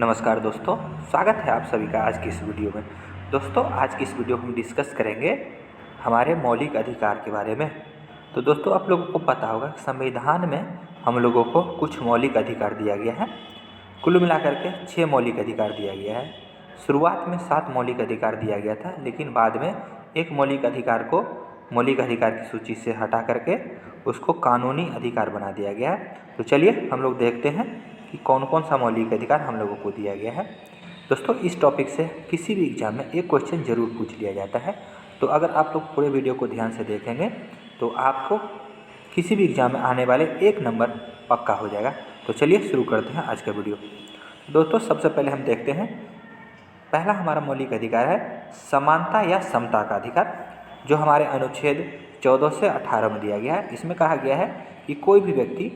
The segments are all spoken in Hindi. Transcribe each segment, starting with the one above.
नमस्कार दोस्तों, स्वागत है आप सभी का आज की इस वीडियो में। दोस्तों, आज की इस वीडियो में हम डिस्कस करेंगे हमारे मौलिक अधिकार के बारे में। तो दोस्तों, आप लोगों को पता होगा कि संविधान में हम लोगों को कुछ मौलिक अधिकार दिया गया है। कुल मिलाकर के 6 मौलिक अधिकार दिया गया है। शुरुआत में 7 मौलिक अधिकार दिया गया था, लेकिन बाद में एक मौलिक अधिकार को मौलिक अधिकार की सूची से हटा करके उसको कानूनी अधिकार बना दिया गया है। तो चलिए हम लोग देखते हैं कि कौन कौन सा मौलिक अधिकार हम लोगों को दिया गया है। दोस्तों, इस टॉपिक से किसी भी एग्जाम में एक क्वेश्चन जरूर पूछ लिया जाता है। तो अगर आप लोग पूरे वीडियो को ध्यान से देखेंगे तो आपको किसी भी एग्जाम में आने वाले 1 नंबर पक्का हो जाएगा। तो चलिए शुरू करते हैं आज का वीडियो। दोस्तों, सबसे पहले हम देखते हैं, पहला हमारा मौलिक अधिकार है समानता या समता का अधिकार, जो हमारे अनुच्छेद 14 से 18 में दिया गया है। इसमें कहा गया है कि कोई भी व्यक्ति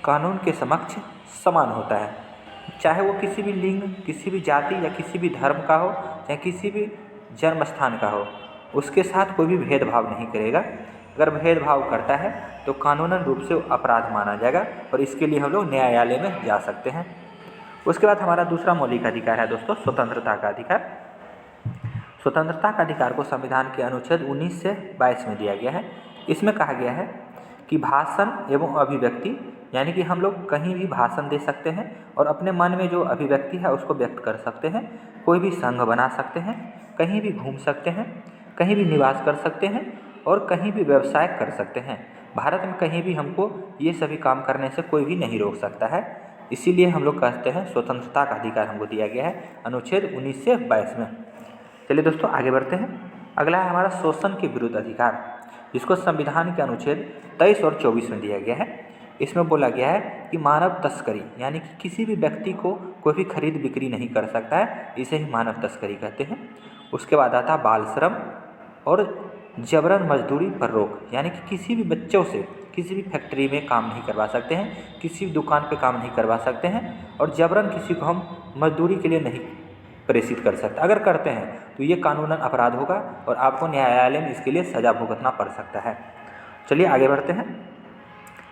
कानून के समक्ष समान होता है, चाहे वो किसी भी लिंग, किसी भी जाति या किसी भी धर्म का हो, चाहे किसी भी जन्म स्थान का हो, उसके साथ कोई भी भेदभाव नहीं करेगा। अगर भेदभाव करता है तो कानूनन रूप से अपराध माना जाएगा और इसके लिए हम लोग न्यायालय में जा सकते हैं। उसके बाद हमारा दूसरा मौलिक अधिकार है दोस्तों, स्वतंत्रता का अधिकार। स्वतंत्रता का अधिकार को संविधान के अनुच्छेद 19 से 22 में दिया गया है। इसमें कहा गया है कि भाषण एवं अभिव्यक्ति, यानी कि हम लोग कहीं भी भाषण दे सकते हैं और अपने मन में जो अभिव्यक्ति है उसको व्यक्त कर सकते हैं। कोई भी संघ बना सकते हैं, कहीं भी घूम सकते हैं, कहीं भी निवास कर सकते हैं और कहीं भी व्यवसाय कर सकते हैं। भारत में कहीं भी हमको ये सभी काम करने से कोई भी नहीं रोक सकता है। इसीलिए हम लोग कहते हैं स्वतंत्रता का अधिकार हमको दिया गया है अनुच्छेद 19 से 22 में। चलिए दोस्तों, आगे बढ़ते हैं। अगला है हमारा शोषण के विरुद्ध अधिकार, जिसको संविधान के अनुच्छेद 23 और 24 में दिया गया है। इसमें बोला गया है कि मानव तस्करी, यानी कि किसी भी व्यक्ति को कोई भी खरीद बिक्री नहीं कर सकता है, इसे ही मानव तस्करी कहते हैं। उसके बाद आता बाल श्रम और जबरन मजदूरी पर रोक, यानी कि किसी भी बच्चों से किसी भी फैक्ट्री में काम नहीं करवा सकते हैं, किसी भी दुकान पे काम नहीं करवा सकते हैं और जबरन किसी को हम मजदूरी के लिए नहीं प्रेषित कर सकते। अगर करते हैं तो ये कानूनन अपराध होगा और आपको न्यायालय में इसके लिए सजा भुगतना पड़ सकता है। चलिए आगे बढ़ते हैं।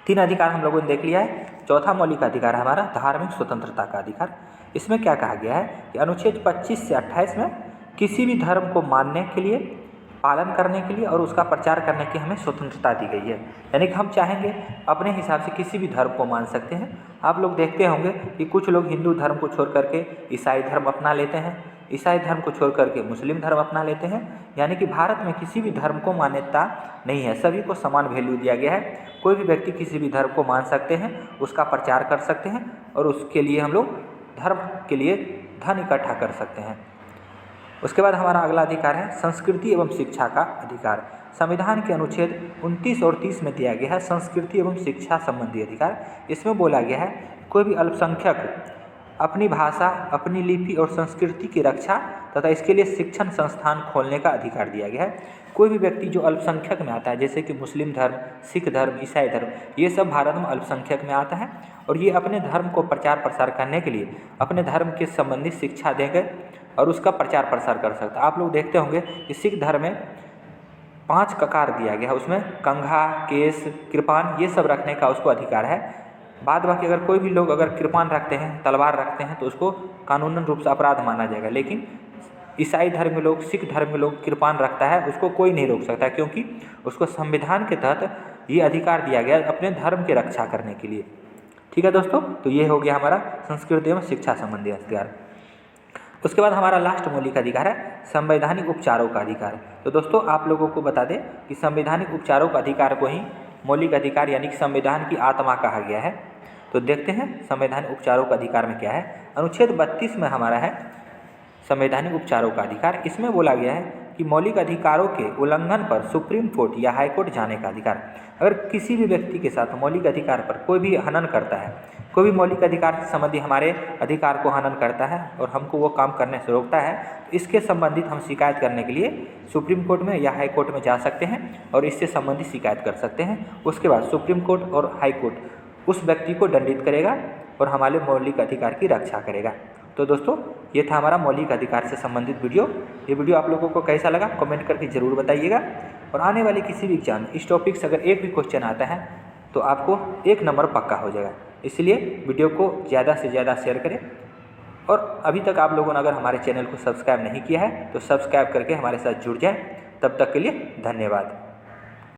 3 अधिकार हम लोगों ने देख लिया है। चौथा मौलिक अधिकार है हमारा धार्मिक स्वतंत्रता का अधिकार। इसमें क्या कहा गया है कि अनुच्छेद 25 से 28 में किसी भी धर्म को मानने के लिए, पालन करने के लिए और उसका प्रचार करने की हमें स्वतंत्रता दी गई है। यानी कि हम चाहेंगे अपने हिसाब से किसी भी धर्म को मान सकते हैं। आप लोग देखते होंगे कि कुछ लोग हिंदू धर्म को छोड़ करके ईसाई धर्म अपना लेते हैं, ईसाई धर्म को छोड़ करके मुस्लिम धर्म अपना लेते हैं। यानी कि भारत में किसी भी धर्म को मान्यता नहीं है, सभी को समान वैल्यू दिया गया है। कोई भी व्यक्ति किसी भी धर्म को मान सकते हैं, उसका प्रचार कर सकते हैं और उसके लिए हम लोग धर्म के लिए धन इकट्ठा कर सकते हैं। उसके बाद हमारा अगला अधिकार है संस्कृति एवं शिक्षा का अधिकार। संविधान के अनुच्छेद 29 और 30 में दिया गया है संस्कृति एवं शिक्षा संबंधी अधिकार। इसमें बोला गया है कोई भी अल्पसंख्यक अपनी भाषा, अपनी लिपि और संस्कृति की रक्षा तथा इसके लिए शिक्षण संस्थान खोलने का अधिकार दिया गया है। कोई भी व्यक्ति जो अल्पसंख्यक में आता है, जैसे कि मुस्लिम धर्म, सिख धर्म, ईसाई धर्म, ये सब भारत में अल्पसंख्यक में आता है और ये अपने धर्म को प्रचार प्रसार करने के लिए अपने धर्म के संबंधित शिक्षा देंगे और उसका प्रचार प्रसार कर सकता है। आप लोग देखते होंगे कि सिख धर्म में 5 ककार दिया गया है, उसमें कंघा, केस, कृपान ये सब रखने का उसको अधिकार है। बाद बाकी अगर कोई भी लोग अगर कृपान रखते हैं, तलवार रखते हैं तो उसको कानूनन रूप से अपराध माना जाएगा। लेकिन ईसाई धर्म में लोग, सिख धर्म में लोग कृपान रखता है, उसको कोई नहीं रोक सकता, क्योंकि उसको संविधान के तहत ये अधिकार दिया गया अपने धर्म की रक्षा करने के लिए। ठीक है दोस्तों, तो ये हो गया हमारा संस्कृति एवं शिक्षा संबंधी अधिकार। उसके बाद हमारा लास्ट मौलिक अधिकार है संवैधानिक उपचारों का अधिकार। तो दोस्तों, आप लोगों को बता दें कि संवैधानिक उपचारों का अधिकार को ही मौलिक अधिकार यानी कि संविधान की आत्मा कहा गया है। तो देखते हैं संवैधानिक उपचारों का अधिकार में क्या है। अनुच्छेद 32 में हमारा है संवैधानिक उपचारों का अधिकार। इसमें बोला गया है कि मौलिक अधिकारों के उल्लंघन पर सुप्रीम कोर्ट या हाई कोर्ट जाने का अधिकार। अगर किसी भी व्यक्ति के साथ मौलिक अधिकार पर कोई भी हनन करता है, कोई भी मौलिक अधिकार संबंधी हमारे अधिकार को हनन करता है और हमको वो काम करने से रोकता है, तो इसके संबंधित हम शिकायत करने के लिए सुप्रीम कोर्ट में या हाई कोर्ट में जा सकते हैं और इससे संबंधित शिकायत कर सकते हैं। उसके बाद सुप्रीम कोर्ट और हाई कोर्ट उस व्यक्ति को दंडित करेगा और हमारे मौलिक अधिकार की रक्षा करेगा। तो दोस्तों, ये था हमारा मौलिक अधिकार से संबंधित वीडियो। ये वीडियो आप लोगों को कैसा लगा कमेंट करके ज़रूर बताइएगा। और आने वाले किसी भी एग्जाम इस टॉपिक से अगर एक भी क्वेश्चन आता है तो आपको 1 नंबर पक्का हो जाएगा। इसलिए वीडियो को ज़्यादा से ज़्यादा शेयर करें और अभी तक आप लोगों ने अगर हमारे चैनल को सब्सक्राइब नहीं किया है तो सब्सक्राइब करके हमारे साथ जुड़ जाएं। तब तक के लिए धन्यवाद।